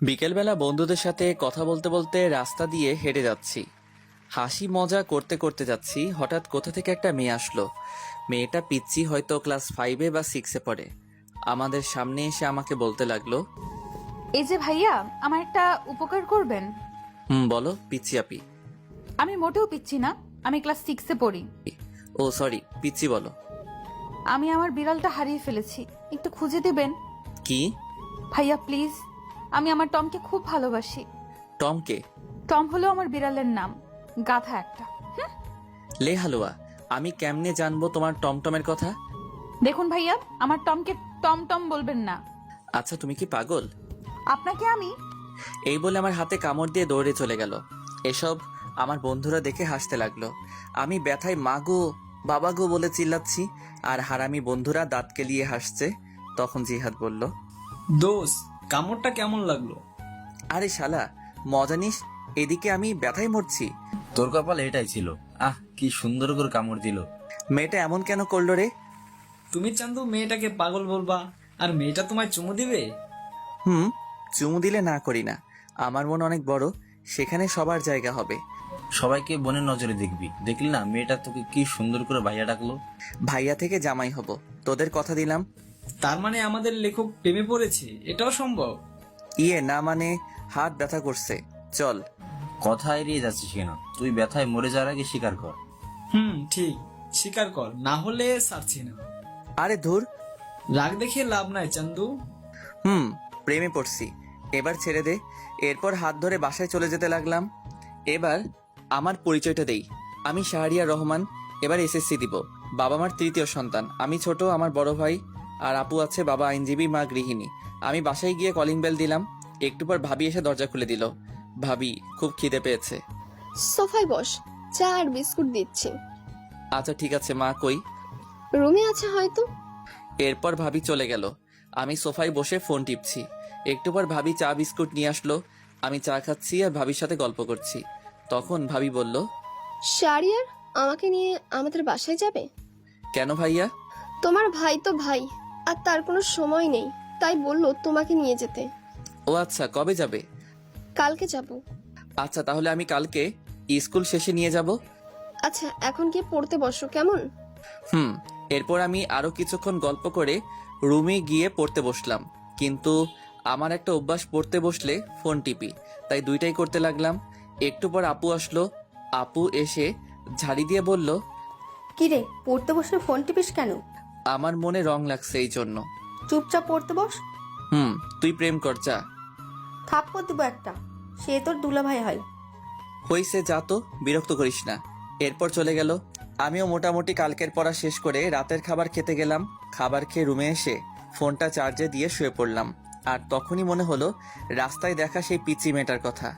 বিকেলবেলা বন্ধুদের সাথে কথা বলতে বলতে রাস্তা দিয়ে হেঁটে যাচ্ছি। হাসি মজা করতে করতে যাচ্ছি, হঠাৎ কোথা থেকে একটা মেয়ে আসলো। মেয়েটা পিচ্চি, হয়তো ক্লাস 5-এ বা 6-এ পড়ে। আমাদের সামনে এসে আমাকে বলতে লাগলো, এই যে ভাইয়া, আমার একটা উপকার করবেন। বলো পিচ্চি আপি। আমি মোটেও পিচ্ছি না, আমি ক্লাস 6-এ পড়ি। ও সরি, পিচ্চি বলো। আমি আমার বিড়ালটা হারিয়ে ফেলেছি, একটু খুঁজে দেবেন? কি? ভাইয়া প্লিজ, আমি আমার টমকে খুব ভালোবাসি। টমকে? টম হলো আমার বিড়ালের নাম, গাধা একটা। লে হালুয়া, আমি কেমনে জানবো তোমার টমটমের কথা? দেখুন ভাইয়া, আমার টমকে টম টম বলবেন না। আচ্ছা তুমি কি পাগল? আপনাকে আমি এই বলে আমার হাতে কামড় দিয়ে দৌড়ে চলে গেল। এসব আমার বন্ধুরা দেখে হাসতে লাগলো। আমি ব্যথায় মা গো বাবা গো বলে চিল্লাচ্ছি, আর হারামি বন্ধুরা দাঁত কেলিয়ে হাসছে। তখন জিহাদ বলল, দোষ, কামড়টা কেমন লাগলো? আরে শালা মজা নিস, এদিকে আমি ব্যথায় মরছি। তোর কপাল এটাই ছিল। কি সুন্দর করে কামড় দিল। মেয়েটা এমন কেন করলো রে? তুমি চান্দু মেয়েটাকে পাগল বলবা, আর মেয়েটা তোমায় চুমু দিবে? চুমু দিলে না করি না, আমার মন অনেক বড়, সেখানে সবার জায়গা হবে। সবাইকে বোনের নজরে দেখবি। দেখলি না মেয়েটা তোকে কি সুন্দর করে ভাইয়া ডাকলো। ভাইয়া থেকে জামাই হব, তোদের কথা দিলাম। তার মানে আমাদের লেখক প্রেমে পড়েছে, এটাও সম্ভব? ইয়ে না মানে, হাত ব্যথা করছে, চল। কথা এড়িয়ে যাচ্ছিস কেন? তুই ব্যথায় মরে যাওয়ার আগে স্বীকার কর। ঠিক, স্বীকার কর, না হলে ছাড়ছি না। আরে ধুর, রাগ দেখে লাভ নাই চান্দু। প্রেমে পড়ছি, এবার ছেড়ে দে। এরপর হাত ধরে বাসায় চলে যেতে লাগলাম। এবার আমার পরিচয়টা দেই, আমি শাহরিয়ার রহমান, এবার এসএসসি দিব। বাবা মার তৃতীয় সন্তান, আমি ছোট, আমার বড় ভাই আর আপু আছে, বাবা আইনজীবী, মা গৃহিণী। আমি বাসায় গিয়ে কলিং বেল দিলাম, একটু পর ভাবি এসে দরজা খুলে দিল। ভাবি, খুব খিদে পেয়েছে। সোফায় বস, চা আর বিস্কুট দিচ্ছি। আচ্ছা ঠিক আছে মা, কই? রুমে আছে হয়তো। এরপর ভাবি চলে গেল, আমি সোফায় বসে ফোন টিপছি। একটু পর ভাবি চা বিস্কুট নিয়ে আসলো, আমি চা খাচ্ছি আর ভাবির সাথে গল্প করছি। তখন ভাবি বলল, শারিয়ার আমাকে নিয়ে আমাদের বাসায় যাবে? কেন ভাইয়া? তোমার ভাই তো ভাই, আর তার কোনো সময় নেই, তাই বললো তোমাকে নিয়ে যেতে। ও আচ্ছা, কবে যাবে? কালকে যাব। আচ্ছা তাহলে আমি কালকে স্কুল শেষে নিয়ে যাব। আচ্ছা এখন গিয়ে পড়তে বসো কেমন? এরপর আমি আরো কিছুক্ষণ গল্প করে রুমে গিয়ে পড়তে বসলাম। কিন্তু আমার একটা অভ্যাস, পড়তে বসলে ফোন টিপি, তাই দুইটাই করতে লাগলাম। একটু পর আপু আসলো, আপু এসে ঝাড়ি দিয়ে বলল, কিরে, পড়তে বসলে ফোন টিপিস কেন? আমার মনে রং লাগছে এই জন্য। চুপচাপ পড়তে বস। তুই প্রেম কর যা। থাপ্পড় দিব একটা, সে তোর দুলাভাই হয়। হইছে, যা তো, বিরক্ত করিস না। এরপর চলে গেল। আমিও মোটামুটি কালকের পড়া শেষ করে রাতের খাবার খেতে গেলাম। খাবার খেয়ে রুমে এসে ফোনটা চার্জে দিয়ে শুয়ে পড়লাম। আর তখনই মনে হলো রাস্তায় দেখা সেই পিচি মেয়েটার কথা।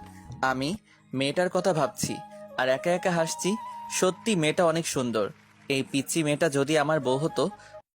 আমি মেয়েটার কথা ভাবছি আর একা একা হাসছি। সত্যি মেয়েটা অনেক সুন্দর। এই পিচি মেয়েটা যদি আমার বউ হতো